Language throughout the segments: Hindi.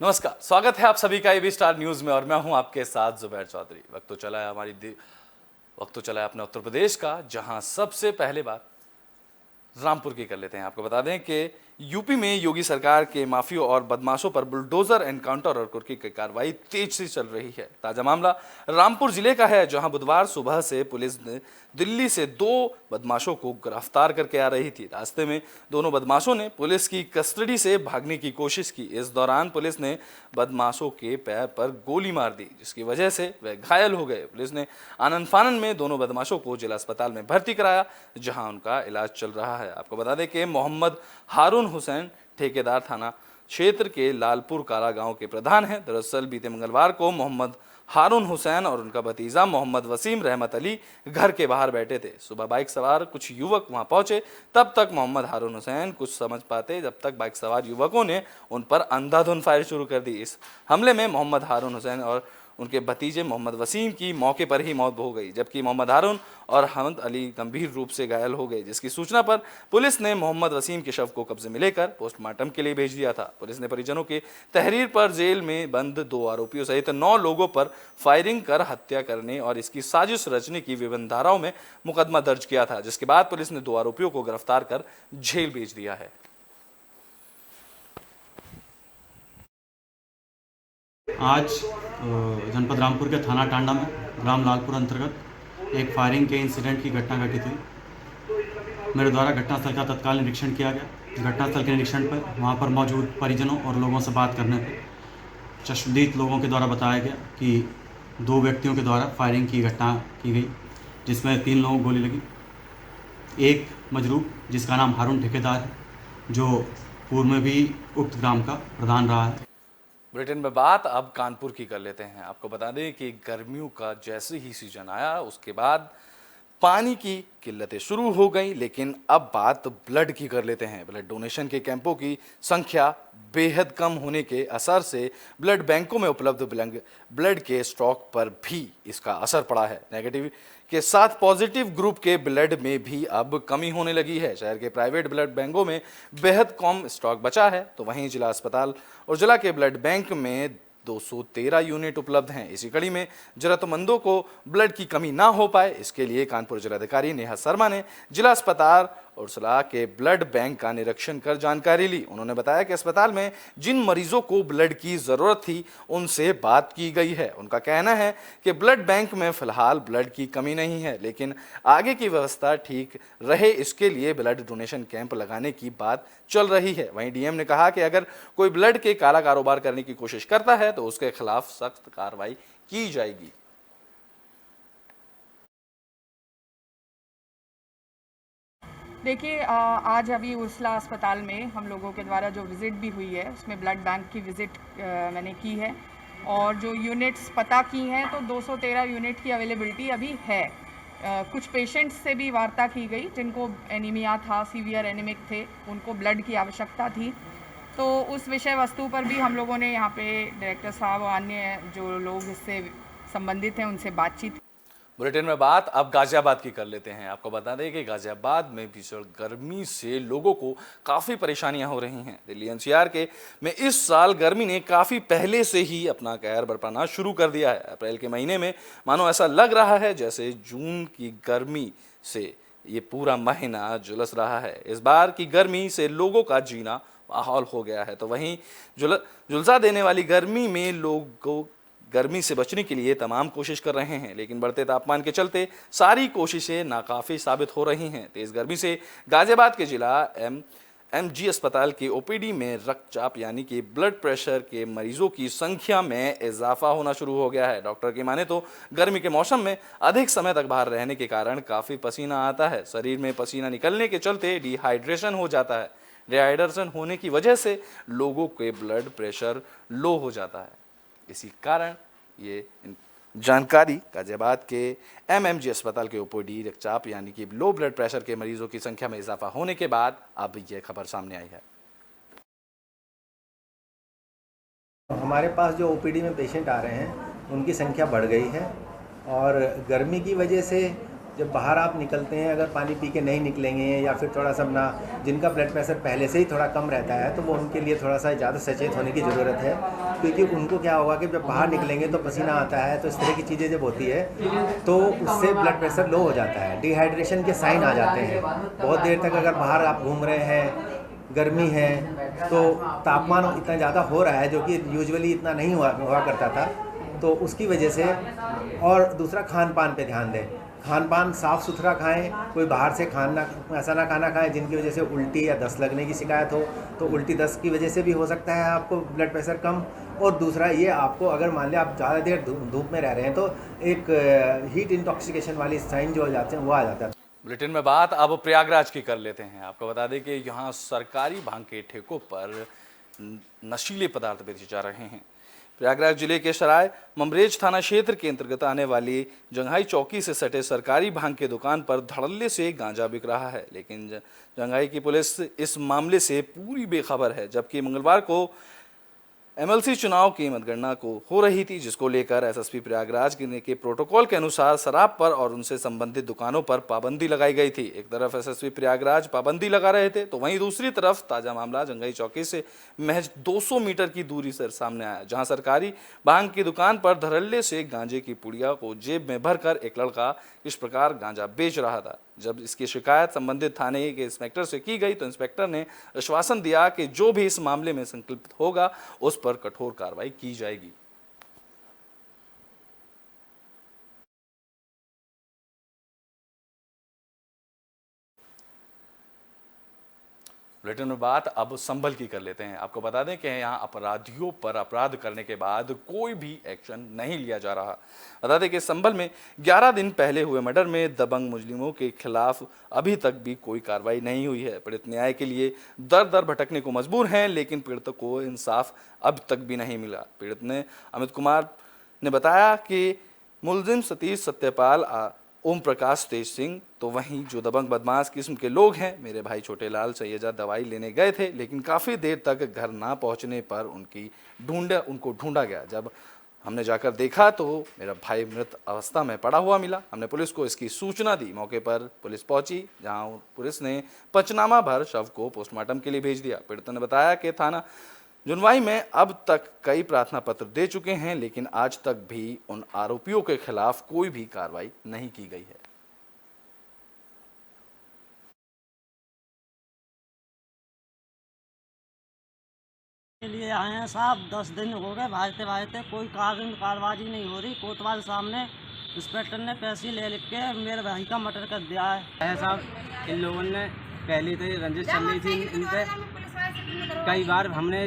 नमस्कार, स्वागत है आप सभी का एबी स्टार न्यूज में और मैं हूं आपके साथ जुबैर चौधरी। वक्त तो चला है अपने उत्तर प्रदेश का, जहां सबसे पहले बात रामपुर की कर लेते हैं। आपको बता दें कि यूपी में योगी सरकार के माफियों और बदमाशों पर बुलडोजर एनकाउंटर और कुर्की की कार्रवाई तेज से चल रही है। ताजा मामला रामपुर जिले का है, जहां बुधवार सुबह से पुलिस ने दिल्ली से 2 बदमाशों को गिरफ्तार करके आ रही थी। रास्ते में दोनों बदमाशों ने पुलिस की कस्टडी से भागने की कोशिश की। इस दौरान पुलिस ने बदमाशों के पैर पर गोली मार दी, जिसकी वजह से वह घायल हो गए। पुलिस ने आनन फानन में दोनों बदमाशों को जिला अस्पताल में भर्ती कराया, जहां उनका इलाज चल रहा है। आपको बता दें कि मोहम्मद हारून हुसैन ठेकेदार थाना क्षेत्र के लालपुर कारा गांव के प्रधान हैं। दरअसल बीते मंगलवार को मोहम्मद हारून हुसैन और उनका भतीजा मोहम्मद वसीम रहमत अली घर के बाहर बैठे थे। सुबह बाइक सवार कुछ युवक वहां पहुंचे, तब तक मोहम्मद हारून हुसैन कुछ समझ पाते जब तक बाइक सवार युवकों ने उन पर अंधाधुंध फायर शुरू कर दी। इस हमले में मोहम्मद हारून हुसैन और उनके भतीजे मोहम्मद वसीम की मौके पर ही मौत हो गई, जबकि मोहम्मद हारून और हमद अली गंभीर रूप से घायल हो गए, जिसकी सूचना पर पुलिस ने मोहम्मद वसीम के शव को कब्जे में लेकर पोस्टमार्टम के लिए भेज दिया था। पुलिस ने परिजनों की तहरीर पर जेल में बंद 2 आरोपियों सहित 9 लोगों पर फायरिंग कर हत्या करने और इसकी साजिश रचने की विभिन्न धाराओं में मुकदमा दर्ज किया था, जिसके बाद पुलिस ने 2 आरोपियों को गिरफ्तार कर जेल भेज दिया है। आज जनपद रामपुर के थाना टांडा में ग्राम लालपुर अंतर्गत एक फायरिंग के इंसिडेंट की घटना घटित हुई। मेरे द्वारा घटनास्थल का तत्काल निरीक्षण किया गया। घटनास्थल के निरीक्षण पर वहां पर मौजूद परिजनों और लोगों से बात करने पर चश्मदीद लोगों के द्वारा बताया गया कि 2 व्यक्तियों के द्वारा फायरिंग की घटना की गई, जिसमें 3 लोगों को गोली लगी। एक मजरूब जिसका नाम हारून ठेकेदार है, जो पूर्व में भी उक्त ग्राम का प्रधान रहा है। बुलेटिन में बात अब कानपुर की कर लेते हैं। आपको बता दें कि गर्मियों का जैसे ही सीजन आया, उसके बाद पानी की किल्लतें शुरू हो गई, लेकिन अब बात ब्लड की कर लेते हैं। ब्लड डोनेशन के कैंपों की संख्या बेहद कम होने के असर से ब्लड बैंकों में उपलब्ध ब्लड के स्टॉक पर भी इसका असर पड़ा है। नेगेटिव के साथ पॉजिटिव ग्रुप के ब्लड में भी अब कमी होने लगी है। शहर के प्राइवेट ब्लड बैंकों में बेहद कम स्टॉक बचा है, तो वहीं जिला अस्पताल और जिला के ब्लड बैंक में 213 यूनिट उपलब्ध हैं। इसी कड़ी में जरूरतमंदों को ब्लड की कमी ना हो पाए, इसके लिए कानपुर जिलाधिकारी नेहा शर्मा ने जिला अस्पताल और जिला के ब्लड बैंक का निरीक्षण कर जानकारी ली। उन्होंने बताया कि अस्पताल में जिन मरीजों को ब्लड की जरूरत थी, उनसे बात की गई है। उनका कहना है कि ब्लड बैंक में फिलहाल ब्लड की कमी नहीं है, लेकिन आगे की व्यवस्था ठीक रहे, इसके लिए ब्लड डोनेशन कैंप लगाने की बात चल रही है। वहीं डीएम ने कहा कि अगर कोई ब्लड के काला कारोबार करने की कोशिश करता है तो उसके खिलाफ सख्त कार्रवाई की जाएगी। देखिए, आज अभी उर्सला अस्पताल में हम लोगों के द्वारा जो विज़िट भी हुई है, उसमें ब्लड बैंक की विज़िट मैंने की है और जो यूनिट्स पता की हैं तो 213 यूनिट की अवेलेबिलिटी अभी है। कुछ पेशेंट्स से भी वार्ता की गई जिनको एनीमिया था, सीवियर एनीमिक थे, उनको ब्लड की आवश्यकता थी, तो उस विषय वस्तु पर भी हम लोगों ने यहाँ पे डायरेक्टर साहब और अन्य जो लोग इससे संबंधित हैं उनसे बातचीत। बुलेटिन में बात अब गाजियाबाद की कर लेते हैं। आपको बता दें कि गाजियाबाद में भीषण गर्मी से लोगों को काफ़ी परेशानियां हो रही हैं। दिल्ली एनसीआर के में इस साल गर्मी ने काफ़ी पहले से ही अपना कहर बरपाना शुरू कर दिया है। अप्रैल के महीने में मानो ऐसा लग रहा है जैसे जून की गर्मी से ये पूरा महीना झुलस रहा है। इस बार की गर्मी से लोगों का जीना माहौल हो गया है, तो वहीं झुलसा देने वाली गर्मी में लोगों गर्मी से बचने के लिए तमाम कोशिश कर रहे हैं, लेकिन बढ़ते तापमान के चलते सारी कोशिशें नाकाफी साबित हो रही हैं। तेज गर्मी से गाजियाबाद के जिला एमजी अस्पताल के ओपीडी में रक्तचाप यानी कि ब्लड प्रेशर के मरीजों की संख्या में इजाफा होना शुरू हो गया है। डॉक्टर की माने तो गर्मी के मौसम में अधिक समय तक बाहर रहने के कारण काफ़ी पसीना आता है। शरीर में पसीना निकलने के चलते डिहाइड्रेशन हो जाता है। डिहाइड्रेशन होने की वजह से लोगों के ब्लड प्रेशर लो हो जाता है। इसी कारण ये जानकारी गाजियाबाद के एमएमजी अस्पताल के ओपीडी रक्तचाप यानी कि लो ब्लड प्रेशर के मरीजों की संख्या में इजाफा होने के बाद अब ये खबर सामने आई है। हमारे पास जो ओपीडी में पेशेंट आ रहे हैं उनकी संख्या बढ़ गई है और गर्मी की वजह से जब बाहर आप निकलते हैं, अगर पानी पी के नहीं निकलेंगे या फिर थोड़ा सा ना, जिनका ब्लड प्रेशर पहले से ही थोड़ा कम रहता है तो वो उनके लिए थोड़ा सा ज़्यादा सचेत होने की ज़रूरत है, क्योंकि उनको क्या होगा कि जब बाहर निकलेंगे तो पसीना आता है, तो इस तरह की चीज़ें जब होती है तो उससे ब्लड प्रेशर लो हो जाता है, डिहाइड्रेशन के साइन आ जाते हैं। बहुत देर तक अगर बाहर आप घूम रहे हैं, गर्मी है, तो तापमान इतना ज़्यादा हो रहा है जो कि यूजुअली इतना नहीं हुआ करता था, तो उसकी वजह से। और दूसरा, खान पान पे ध्यान दें, खान पान साफ़ सुथरा खाएं, कोई बाहर से ऐसा ना खाना खाएं जिनकी वजह से उल्टी या दस्त लगने की शिकायत हो, तो उल्टी दस्त की वजह से भी हो सकता है आपको ब्लड प्रेशर कम। और दूसरा ये, आपको अगर मान लिया आप ज़्यादा देर धूप में रह रहे हैं तो एक हीट इंटॉक्सिकेशन वाली साइन जो हो जाते हैं वो आ जाता है। बुलेटिन में बात अब प्रयागराज की कर लेते हैं। आपको बता दें कि यहाँ सरकारी भांग के ठेकों पर नशीले पदार्थ बेचे जा रहे हैं। प्रयागराज जिले के सराय ममरेज थाना क्षेत्र के अंतर्गत आने वाली जंघाई चौकी से सटे सरकारी भांग के दुकान पर धड़ल्ले से गांजा बिक रहा है, लेकिन जंघाई की पुलिस इस मामले से पूरी बेखबर है। जबकि मंगलवार को एमएलसी चुनाव की मतगणना को हो रही थी, जिसको लेकर एसएसपी प्रयागराज के प्रोटोकॉल के अनुसार शराब पर और उनसे संबंधित दुकानों पर पाबंदी लगाई गई थी। एक तरफ एसएसपी प्रयागराज पाबंदी लगा रहे थे, तो वहीं दूसरी तरफ ताजा मामला जंघई चौकी से महज 200 मीटर की दूरी से सामने आया, जहां सरकारी भांग की दुकान पर धड़ल्ले से गांजे की पुड़िया को जेब में भरकर एक लड़का इस प्रकार गांजा बेच रहा था। जब इसकी शिकायत संबंधित थाने के इंस्पेक्टर से की गई तो इंस्पेक्टर ने आश्वासन दिया कि जो भी इस मामले में संलिप्त होगा उस पर कठोर कार्रवाई की जाएगी। बुलेटिन में बात अब संभल की कर लेते हैं। आपको बता दें कि यहाँ अपराधियों पर अपराध करने के बाद कोई भी एक्शन नहीं लिया जा रहा। बता दें कि संभल में 11 दिन पहले हुए मर्डर में दबंग मुजरिमों के खिलाफ अभी तक भी कोई कार्रवाई नहीं हुई है। पीड़ित न्याय के लिए दर दर भटकने को मजबूर हैं, लेकिन पीड़ित को इंसाफ अब तक भी नहीं मिला। पीड़ित ने अमित कुमार ने बताया कि मुलजिम सतीश सत्यपाल ओम प्रकाश तेज सिंह, तो वहीं जो दबंग बदमाश किस्म के लोग हैं मेरे भाई छोटे लाल सैयदा दवाई लेने गए थे, लेकिन काफ़ी देर तक घर ना पहुंचने पर उनको ढूंढा गया। जब हमने जाकर देखा तो मेरा भाई मृत अवस्था में पड़ा हुआ मिला। हमने पुलिस को इसकी सूचना दी। मौके पर पुलिस पहुंची, जहां पुलिस ने पंचनामा भर शव को पोस्टमार्टम के लिए भेज दिया। पीड़ित ने बताया कि थाना जुनवाई में अब तक कई प्रार्थना पत्र दे चुके हैं, लेकिन आज तक भी उन आरोपियों के खिलाफ कोई भी कार्रवाई नहीं की गई है। के लिए आए हैं साहब, 10 दिन हो गए भाजते भाजते, कोई कार्रवाई नहीं हो रही। कोतवाल सामने इंस्पेक्टर ने पैसे ले लिख के मेरे भाई का मर्डर कर दिया है साहब। इन लोगों ने पहले तो रंजिश चल रही थी इनसे, कई बार हमने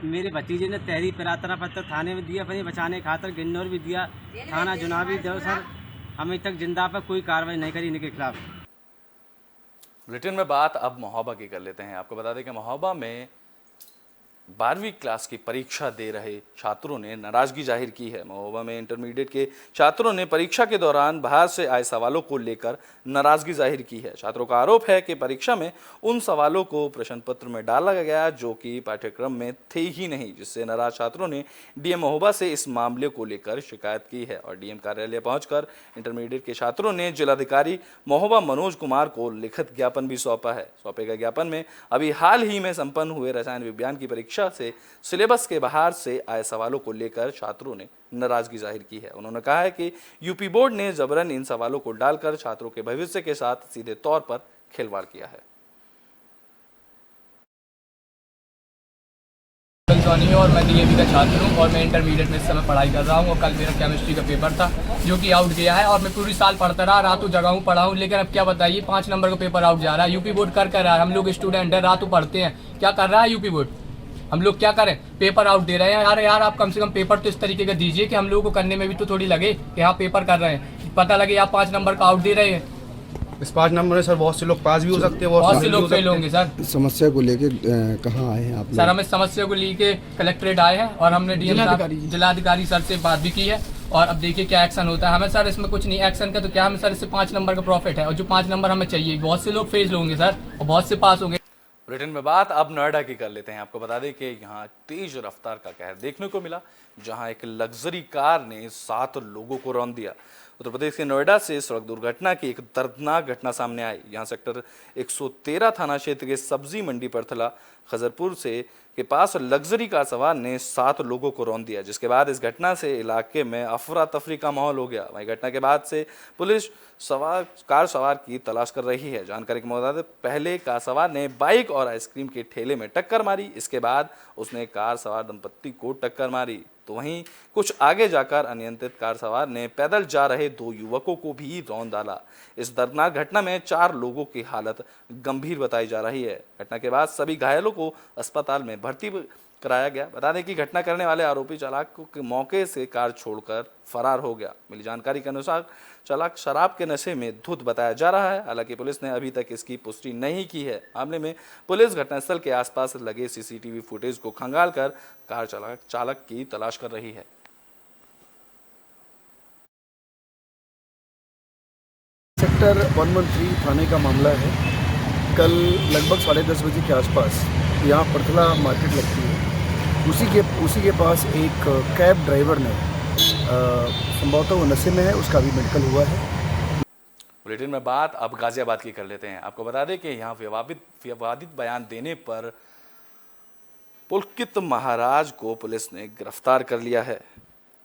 मेरे भतीजे ने तहरीर प्रार्थना पत्र थाने में दिया, अपने बचाने खातर गिन्नौर भी दिया, थाना जुनाव भी दो सर, अभी तक जिंदा पर कोई कार्रवाई नहीं करी इनके खिलाफ। बुलेटिन में बात अब महोबा की कर लेते हैं। आपको बता दें कि महोबा में 12वीं क्लास की परीक्षा दे रहे छात्रों ने नाराजगी जाहिर की है। महोबा में इंटरमीडिएट के छात्रों ने परीक्षा के दौरान बाहर से आए सवालों को लेकर नाराजगी जाहिर की है। छात्रों का आरोप है कि परीक्षा में उन सवालों को प्रश्न पत्र में डाला गया जो कि पाठ्यक्रम में थे ही नहीं, जिससे नाराज छात्रों ने डीएम महोबा से इस मामले को लेकर शिकायत की है और डीएम कार्यालय पहुंचकर इंटरमीडिएट के छात्रों ने जिलाधिकारी महोबा मनोज कुमार को लिखित ज्ञापन भी सौंपा है। सौंपे गए ज्ञापन में अभी हाल ही में संपन्न हुए रसायन विज्ञान की परीक्षा से सिलेबस के बाहर से आए सवालों को लेकर छात्रों ने नाराजगी जाहिर की है। उन्होंने कहा है कि यूपी बोर्ड ने जबरन इन सवालों को डालकर छात्रों के भविष्य के साथ सीधे तौर पर खिलवाड़ किया है। और मैं डीएवी का छात्र हूँ और मैं इंटरमीडिएट में इस समय पढ़ाई कर रहा हूँ और कल मेरा केमिस्ट्री का पेपर था जो कि आउट गया है और मैं पूरी साल पढ़ता रहा, रातों जगह हूँ पढ़ा हूँ, लेकिन अब क्या बताइए 5 नंबर का पेपर आउट जा रहा है। यूपी बोर्ड कर रहा है, हम लोग स्टूडेंट हैं, रातों पढ़ते हैं, क्या कर रहा है यूपी बोर्ड? हम लोग क्या करें, पेपर आउट दे रहे हैं। यार आप कम से कम पेपर तो इस तरीके का दीजिए कि हम लोगों को करने में भी तो थोड़ी लगे कि हाँ पेपर कर रहे हैं, पता लगे आप 5 नंबर का आउट दे रहे हैं। इस 5 नंबर में सर बहुत से लोग पास भी हो सकते हैं, बहुत से लोग फेल होंगे सर। समस्या को लेके कहाँ आए हैं आप? सर हम इस समस्या को लेके कलेक्ट्रेट आए हैं और हमने डीएम जिलाधिकारी सर से बात भी की है और अब देखिए क्या एक्शन होता है। हमें सर इसमें कुछ नहीं एक्शन का तो क्या, हमें सर इससे 5 नंबर का प्रॉफिट है और जो 5 नंबर हमें चाहिए, बहुत से लोग फेल होंगे सर और बहुत से पास होंगे। बुलेटिन में बात अब नोएडा की कर लेते हैं। आपको बता दें कि यहाँ तेज रफ्तार का कहर देखने को मिला, जहां एक लग्जरी कार ने 7 लोगों को रौंद दिया। उत्तर प्रदेश के नोएडा से सड़क दुर्घटना की एक दर्दनाक घटना सामने आई। यहां सेक्टर 113 थाना क्षेत्र के सब्जी मंडी परथला खजरपुर से के पास लग्जरी कार सवार ने 7 लोगों को रौंद दिया, जिसके बाद इस घटना से इलाके में अफरा तफरी का माहौल हो गया। वहीं घटना के बाद से पुलिस कार सवार की तलाश कर रही है। जानकारी के मुताबिक पहले कार सवार ने बाइक और आइसक्रीम के ठेले में टक्कर मारी, इसके बाद उसने कार सवार दंपत्ति को टक्कर मारी, तो वहीं कुछ आगे जाकर अनियंत्रित कार सवार ने पैदल जा रहे 2 युवकों को भी रौंद डाला। इस दर्दनाक घटना में 4 लोगों की हालत गंभीर बताई जा रही है। घटना के बाद सभी घायलों को अस्पताल में भर्ती कराया गया। बता दें कि घटना करने वाले आरोपी चालक को मौके से कार छोड़कर फरार हो गया। मिली जानकारी के अनुसार चालक शराब के नशे में धुत बताया जा रहा है। हालांकि पुलिस ने अभी तक इसकी पुष्टि नहीं की है। मामले में पुलिस घटनास्थल के आसपास लगे सीसीटीवी फुटेज को खंगालकर कार चालक की तलाश कर रही है। सेक्टर 113 थाने का मामला है। कल लगभग 10:30 बजे के आसपास यहाँ परथला मार्केट लगती है, उसी के पास एक कैब ड्राइवर ने संभवतः वो नशे में है, उसका भी मेडिकल हुआ है। बुलेटिन में बात अब गाजियाबाद की कर लेते हैं। आपको बता दें कि यहाँ विवादित बयान देने पर पुलकित महाराज को पुलिस ने गिरफ्तार कर लिया है।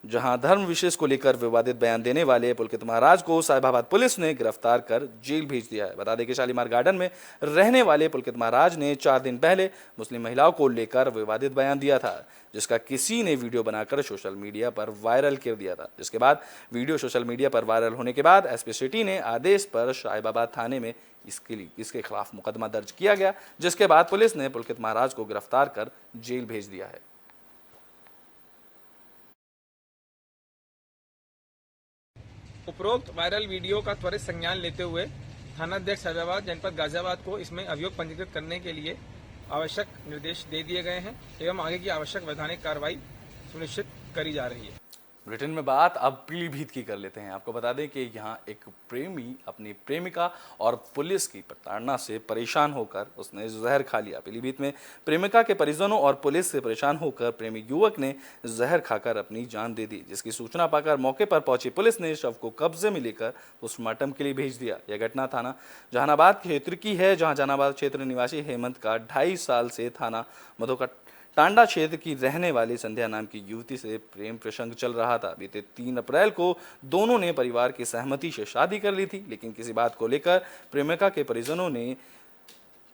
जहां धर्म विशेष को लेकर विवादित बयान देने वाले पुलकित महाराज को साहिबाबाद पुलिस ने गिरफ्तार कर जेल भेज दिया है। बता दें कि शालीमार गार्डन में रहने वाले पुलकित महाराज ने 4 दिन पहले मुस्लिम महिलाओं को लेकर विवादित बयान दिया था, जिसका किसी ने वीडियो बनाकर सोशल मीडिया पर वायरल कर दिया था। जिसके बाद वीडियो सोशल मीडिया पर वायरल होने के बाद एसपी सिटी ने आदेश पर साहिबाबाद थाने में इसके खिलाफ मुकदमा दर्ज किया गया, जिसके बाद पुलिस ने पुलकित महाराज को गिरफ्तार कर जेल भेज दिया है। उपरोक्त वायरल वीडियो का त्वरित संज्ञान लेते हुए थानाध्यक्ष साहिबाबाद जनपद गाजियाबाद को इसमें अभियोग पंजीकृत करने के लिए आवश्यक निर्देश दे दिए गए हैं एवं आगे की आवश्यक वैधानिक कार्रवाई सुनिश्चित करी जा रही है। बुलेटिन में बात अब पीलीभीत की कर लेते हैं। आपको बता दें कि यहाँ एक प्रेमी अपनी प्रेमिका और पुलिस की प्रताड़ना से परेशान होकर उसने जहर खा लिया। पीलीभीत में प्रेमिका के परिजनों और पुलिस से परेशान होकर प्रेमी युवक ने जहर खाकर अपनी जान दे दी, जिसकी सूचना पाकर मौके पर पहुंची पुलिस ने शव को कब्जे में लेकर पोस्टमार्टम के लिए भेज दिया। यह घटना थाना जहानाबाद क्षेत्र की है, जहां जहानाबाद क्षेत्र निवासी हेमंत का 2.5 साल से थाना मधोका टांडा क्षेत्र की रहने वाली संध्या नाम की युवती से प्रेम प्रसंग चल रहा था। बीते 3 अप्रैल को दोनों ने परिवार की सहमति से शादी कर ली थी, लेकिन किसी बात को लेकर प्रेमिका के परिजनों ने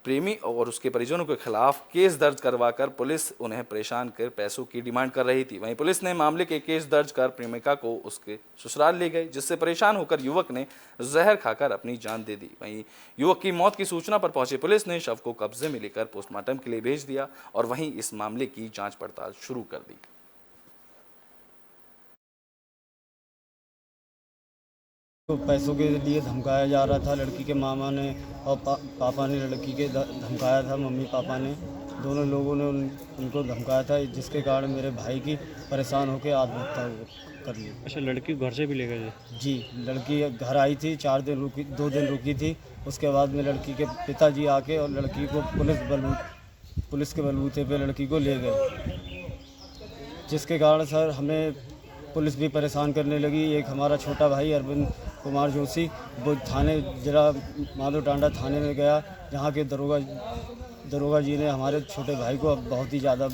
प्रेमी और उसके परिजनों के खिलाफ केस दर्ज करवाकर पुलिस उन्हें परेशान कर पैसों की डिमांड कर रही थी। वहीं पुलिस ने मामले के केस दर्ज कर प्रेमिका को उसके ससुराल ले गई, जिससे परेशान होकर युवक ने जहर खाकर अपनी जान दे दी। वहीं युवक की मौत की सूचना पर पहुंची पुलिस ने शव को कब्जे में लेकर पोस्टमार्टम के लिए भेज दिया और वहीं इस मामले की जांच पड़ताल शुरू कर दी। तो पैसों के लिए धमकाया जा रहा था लड़की के मामा ने और पापा ने लड़की के धमकाया था, मम्मी पापा ने दोनों लोगों ने उनको धमकाया था, जिसके कारण मेरे भाई की परेशान होकर आत्महत्या कर ली। अच्छा, लड़की घर से भी ले गए? जी, लड़की घर आई थी, 2 दिन रुकी थी। उसके बाद में लड़की के पिताजी आके और लड़की को पुलिस के बलबूते पे लड़की को ले गए, जिसके कारण सर हमें पुलिस भी परेशान करने लगी। एक हमारा छोटा भाई अरविंद कुमार जोशी वो थाने जिला माधो टांडा थाने में गया, जहाँ के दरोगा जी ने हमारे छोटे भाई को बहुत ही ज़्यादा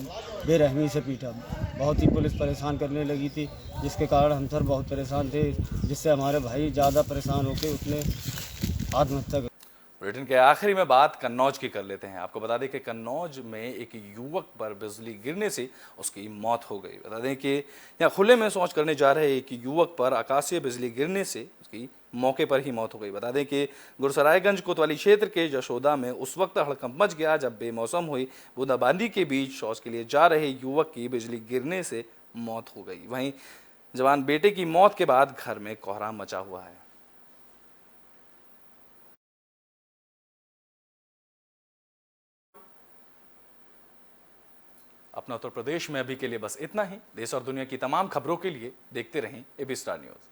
बेरहमी से पीटा। बहुत ही पुलिस परेशान करने लगी थी, जिसके कारण हम सर बहुत परेशान थे, जिससे हमारे भाई ज़्यादा परेशान होकर उसने आत्महत्या कर। बुलेटिन के आखिरी में बात कन्नौज की कर लेते हैं। आपको बता दें कि कन्नौज में एक युवक पर बिजली गिरने से उसकी मौत हो गई। बता दें कि यहाँ खुले में शौच करने जा रहे एक युवक पर आकाशीय बिजली गिरने से उसकी मौके पर ही मौत हो गई। बता दें कि गुरसरायगंज कोतवाली क्षेत्र के जशोदा में उस वक्त हड़कंप मच गया जब बेमौसम हुई बूंदाबांदी के बीच शौच के लिए जा रहे युवक की बिजली गिरने से मौत हो गई। वहीं जवान बेटे की मौत के बाद घर में कोहराम मचा हुआ है। अपना उत्तर प्रदेश में अभी के लिए बस इतना ही। देश और दुनिया की तमाम खबरों के लिए देखते रहें एबी स्टार न्यूज़।